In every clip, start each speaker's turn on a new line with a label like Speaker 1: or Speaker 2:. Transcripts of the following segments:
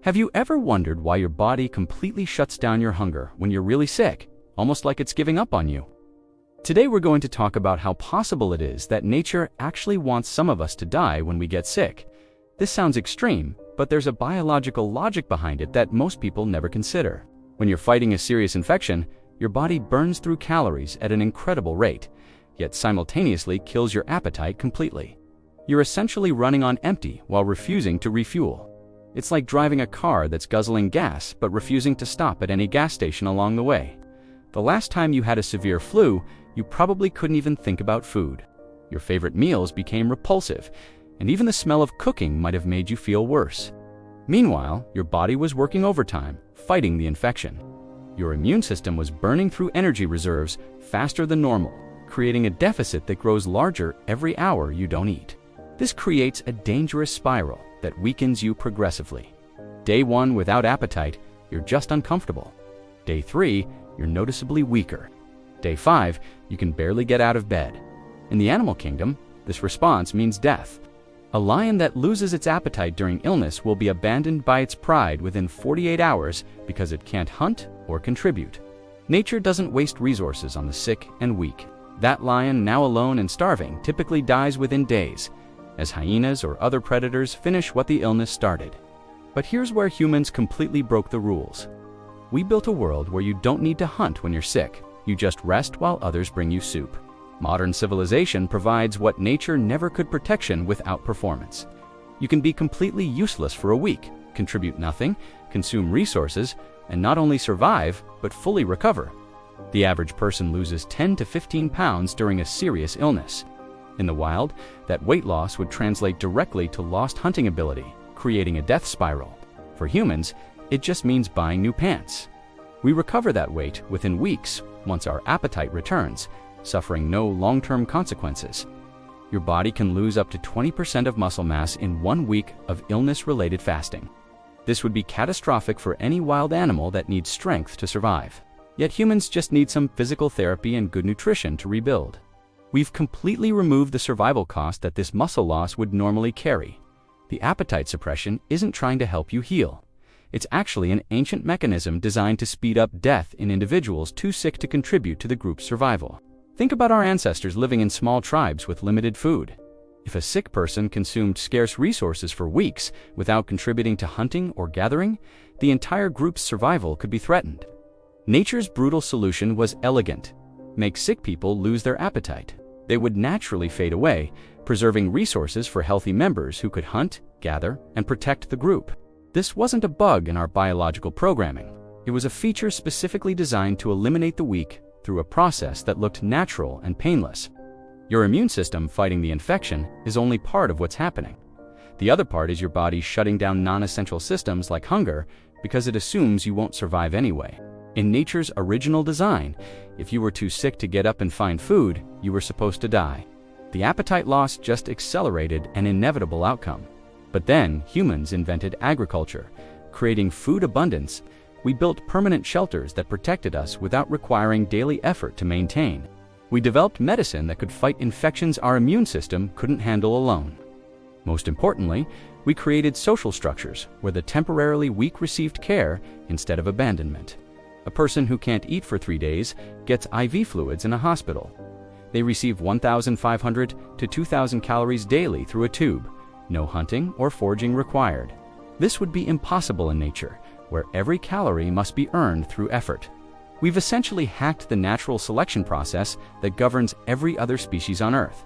Speaker 1: Have you ever wondered why your body completely shuts down your hunger when you're really sick, almost like it's giving up on you? Today we're going to talk about how possible it is that nature actually wants some of us to die when we get sick. This sounds extreme, but there's a biological logic behind it that most people never consider. When you're fighting a serious infection, your body burns through calories at an incredible rate, yet simultaneously kills your appetite completely. You're essentially running on empty while refusing to refuel. It's like driving a car that's guzzling gas but refusing to stop at any gas station along the way. The last time you had a severe flu, you probably couldn't even think about food. Your favorite meals became repulsive, and even the smell of cooking might have made you feel worse. Meanwhile, your body was working overtime, fighting the infection. Your immune system was burning through energy reserves faster than normal, creating a deficit that grows larger every hour you don't eat. This creates a dangerous spiral that weakens you progressively. Day 1 without appetite, you're just uncomfortable. Day 3, you're noticeably weaker. Day 5, you can barely get out of bed. In the animal kingdom, this response means death. A lion that loses its appetite during illness will be abandoned by its pride within 48 hours because it can't hunt or contribute. Nature doesn't waste resources on the sick and weak. That lion, now alone and starving, typically dies within days, as hyenas or other predators finish what the illness started. But here's where humans completely broke the rules. We built a world where you don't need to hunt when you're sick. You just rest while others bring you soup. Modern civilization provides what nature never could: protection without performance. You can be completely useless for a week, contribute nothing, consume resources, and not only survive, but fully recover. The average person loses 10 to 15 pounds during a serious illness. In the wild, that weight loss would translate directly to lost hunting ability, creating a death spiral. For humans, it just means buying new pants. We recover that weight within weeks once our appetite returns, suffering no long-term consequences. Your body can lose up to 20% of muscle mass in 1 week of illness-related fasting. This would be catastrophic for any wild animal that needs strength to survive. Yet humans just need some physical therapy and good nutrition to rebuild. We've completely removed the survival cost that this muscle loss would normally carry. The appetite suppression isn't trying to help you heal. It's actually an ancient mechanism designed to speed up death in individuals too sick to contribute to the group's survival. Think about our ancestors living in small tribes with limited food. If a sick person consumed scarce resources for weeks without contributing to hunting or gathering, the entire group's survival could be threatened. Nature's brutal solution was elegant: make sick people lose their appetite. They would naturally fade away, preserving resources for healthy members who could hunt, gather, and protect the group. This wasn't a bug in our biological programming. It was a feature specifically designed to eliminate the weak through a process that looked natural and painless. Your immune system fighting the infection is only part of what's happening. The other part is your body shutting down non-essential systems like hunger because it assumes you won't survive anyway. In nature's original design, if you were too sick to get up and find food, you were supposed to die. The appetite loss just accelerated an inevitable outcome. But then humans invented agriculture, creating food abundance. We built permanent shelters that protected us without requiring daily effort to maintain. We developed medicine that could fight infections our immune system couldn't handle alone. Most importantly, we created social structures where the temporarily weak received care instead of abandonment. A person who can't eat for 3 days gets IV fluids in a hospital. They receive 1,500 to 2,000 calories daily through a tube. No hunting or foraging required. This would be impossible in nature, where every calorie must be earned through effort. We've essentially hacked the natural selection process that governs every other species on Earth.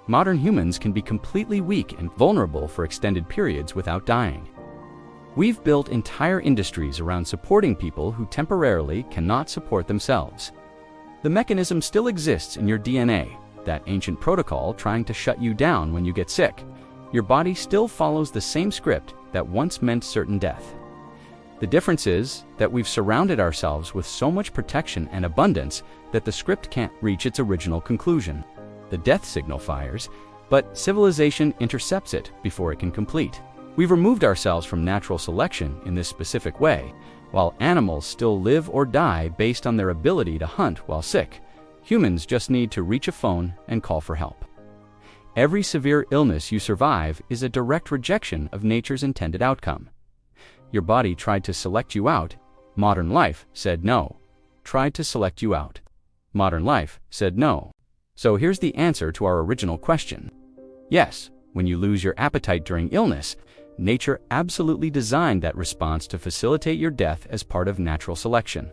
Speaker 1: Modern humans can be completely weak and vulnerable for extended periods without dying. We've built entire industries around supporting people who temporarily cannot support themselves. The mechanism still exists in your DNA, that ancient protocol trying to shut you down when you get sick. Your body still follows the same script that once meant certain death. The difference is that we've surrounded ourselves with so much protection and abundance that the script can't reach its original conclusion. The death signal fires, but civilization intercepts it before it can complete. We've removed ourselves from natural selection in this specific way. While animals still live or die based on their ability to hunt while sick, humans just need to reach a phone and call for help. Every severe illness you survive is a direct rejection of nature's intended outcome. Your body tried to select you out. Modern life said no. Tried to select you out. Modern life said no. So here's the answer to our original question. Yes, when you lose your appetite during illness, nature absolutely designed that response to facilitate your death as part of natural selection.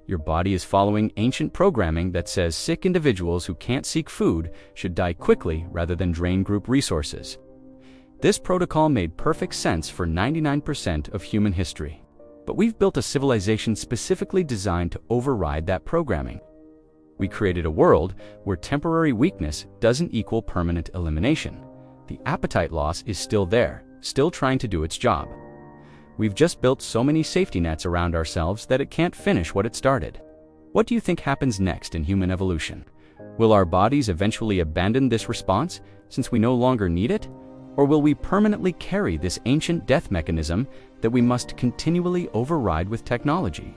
Speaker 1: Your body is following ancient programming that says sick individuals who can't seek food should die quickly rather than drain group resources. This protocol made perfect sense for 99% of human history. But we've built a civilization specifically designed to override that programming. We created a world where temporary weakness doesn't equal permanent elimination. The appetite loss is still there, still trying to do its job. We've just built so many safety nets around ourselves that it can't finish what it started. What do you think happens next in human evolution? Will our bodies eventually abandon this response since we no longer need it? Or will we permanently carry this ancient death mechanism that we must continually override with technology?